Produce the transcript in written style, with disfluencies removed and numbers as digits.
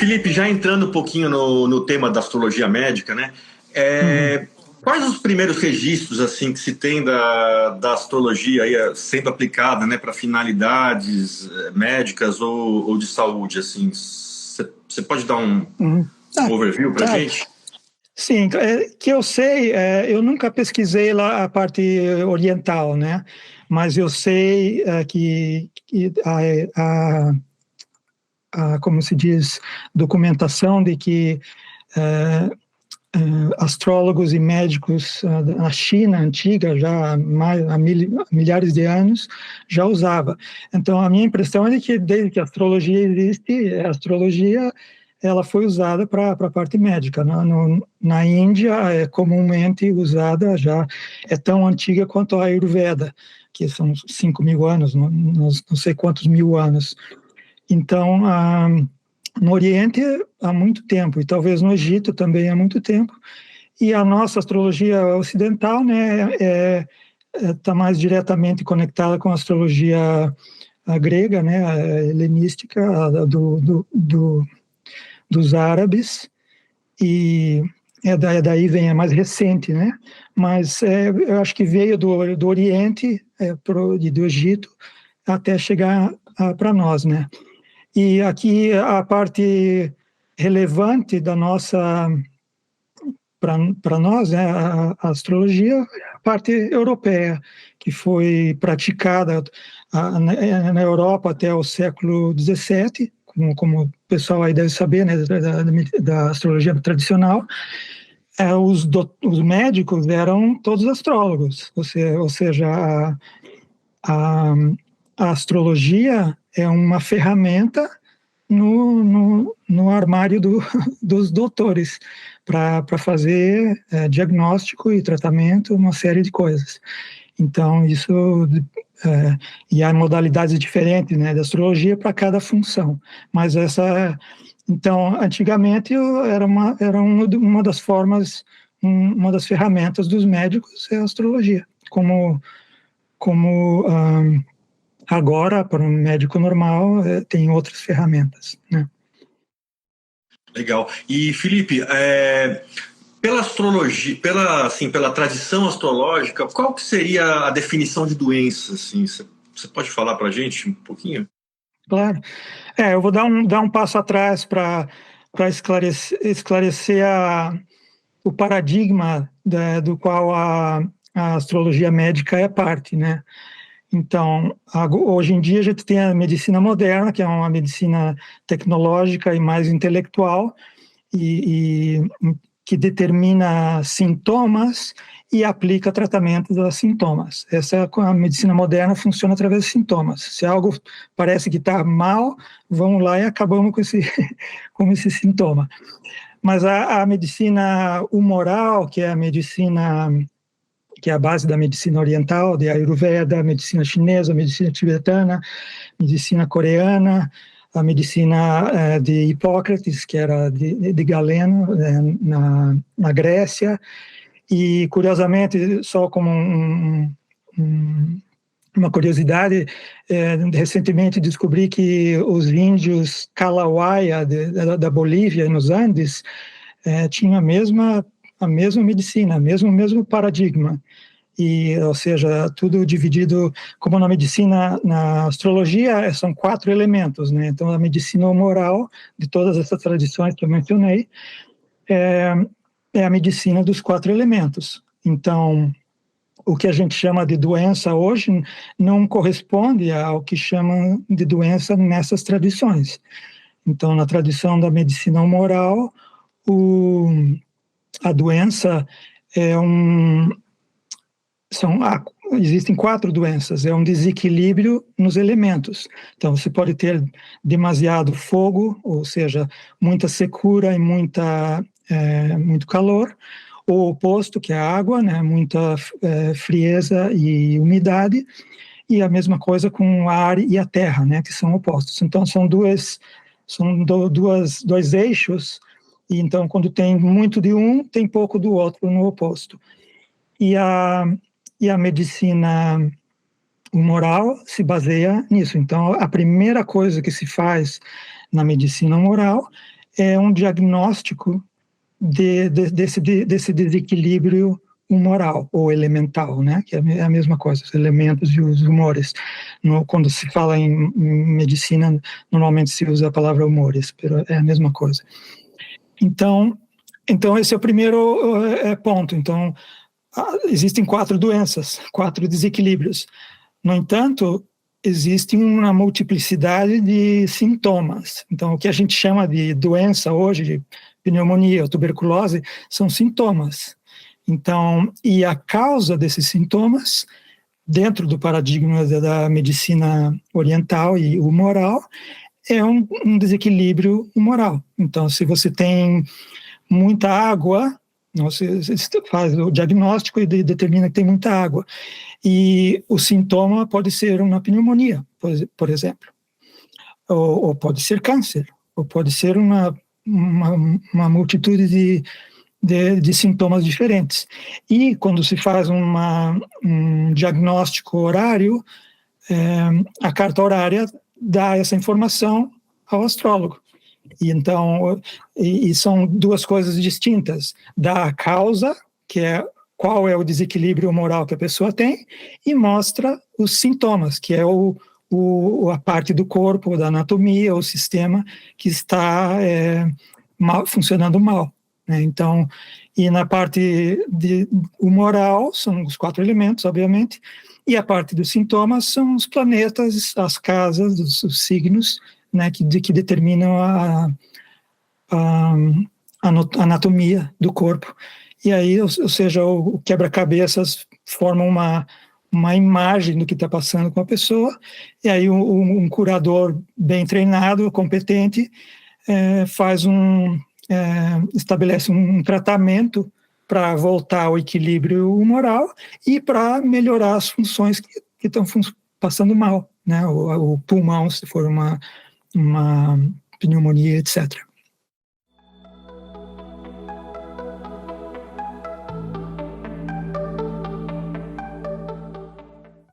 Felipe, já entrando um pouquinho no tema da astrologia médica, né? Quais os primeiros registros assim que se tem da astrologia aí, sendo aplicada, né, para finalidades médicas ou de saúde? Assim, você pode dar um overview para a gente? Sim, que eu sei, eu nunca pesquisei lá a parte oriental, né? Mas eu sei que como se diz, documentação de que astrólogos e médicos na China antiga, já há milhares de anos, já usava. Então, a minha impressão é de que desde que a astrologia existe, a astrologia ela foi usada para a parte médica. Na Índia, é comumente usada, já é tão antiga quanto a Ayurveda, que são 5.000 anos, não sei quantos mil anos. Então, no Oriente há muito tempo, e talvez no Egito também há muito tempo, e a nossa astrologia ocidental, né, está mais diretamente conectada com a astrologia grega, né, a helenística, dos árabes, e daí vem a mais recente, né, mas eu acho que veio do Oriente e do Egito até chegar para nós, né. E aqui a parte relevante da nossa, para nós, né, a astrologia, a parte europeia, que foi praticada na Europa até o século XVII, como o pessoal aí deve saber, né, da astrologia tradicional. Os médicos eram todos astrólogos, ou seja, a astrologia é uma ferramenta no armário dos doutores para fazer diagnóstico e tratamento, uma série de coisas. Então, isso... e há modalidades diferentes, né, de astrologia para cada função. Mas então, antigamente, era uma das formas, uma das ferramentas dos médicos é a astrologia, como agora, para um médico normal, tem outras ferramentas, né? Legal. E, Felipe, pela astrologia, pela tradição astrológica, qual que seria a definição de doença? Assim? Você pode falar para a gente um pouquinho? Claro. Eu vou dar um passo atrás para esclarecer o paradigma do qual a astrologia médica é parte, né? Então, hoje em dia a gente tem a medicina moderna, que é uma medicina tecnológica e mais intelectual, e que determina sintomas e aplica tratamentos aos sintomas. A medicina moderna funciona através de sintomas. Se algo parece que está mal, vamos lá e acabamos com esse sintoma. Mas a medicina humoral, que é a medicina... que é a base da medicina oriental, de Ayurveda, a medicina chinesa, a medicina tibetana, medicina coreana, a medicina de Hipócrates, que era de Galeno, na Grécia. E, curiosamente, só como uma curiosidade, recentemente descobri que os índios Kalawaya, da Bolívia, nos Andes, tinham a mesma medicina, mesmo paradigma. Ou seja, tudo dividido, como na medicina, na astrologia, são 4 elementos, né? Então, a medicina humoral, de todas essas tradições que eu mencionei, é a medicina dos 4 elementos. Então, o que a gente chama de doença hoje não corresponde ao que chamam de doença nessas tradições. Então, na tradição da medicina humoral, a doença existem 4 doenças, é um desequilíbrio nos elementos. Então, você pode ter demasiado fogo, ou seja, muita secura e muito calor, ou o oposto, que é a água, né, muita frieza e umidade, e a mesma coisa com o ar e a terra, né, que são opostos. Então, são dois eixos, e então, quando tem muito de um, tem pouco do outro no oposto. E a medicina humoral se baseia nisso. Então, a primeira coisa que se faz na medicina humoral é um diagnóstico desse desequilíbrio humoral ou elemental, né? Que é a mesma coisa, os elementos e os humores. Quando se fala em medicina, normalmente se usa a palavra humores, mas é a mesma coisa. Então esse é o primeiro ponto. Então, existem 4 doenças, 4 desequilíbrios. No entanto, existe uma multiplicidade de sintomas. Então, o que a gente chama de doença hoje, de pneumonia ou tuberculose, são sintomas. Então, e a causa desses sintomas, dentro do paradigma da medicina oriental e humoral, é um desequilíbrio humoral. Então, se você tem muita água, você faz o diagnóstico e determina que tem muita água. E o sintoma pode ser uma pneumonia, por exemplo. Ou pode ser câncer, ou pode ser uma multitude de sintomas diferentes. E quando se faz um diagnóstico horário, a carta horária dá essa informação ao astrólogo. E então, são 2 coisas distintas. Dá a causa, que é qual é o desequilíbrio humoral que a pessoa tem, e mostra os sintomas, que é a parte do corpo, da anatomia, o sistema que está funcionando mal. Né? Então, e na parte humoral, são os 4 elementos, obviamente, e a parte dos sintomas são os planetas, as casas, os signos, né, que determinam a anatomia do corpo. E aí, ou seja, o quebra-cabeças forma uma imagem do que está passando com a pessoa, e aí um curador bem treinado, competente, estabelece um tratamento para voltar ao equilíbrio humoral e para melhorar as funções que estão passando mal, né? O pulmão, se for uma pneumonia, etc.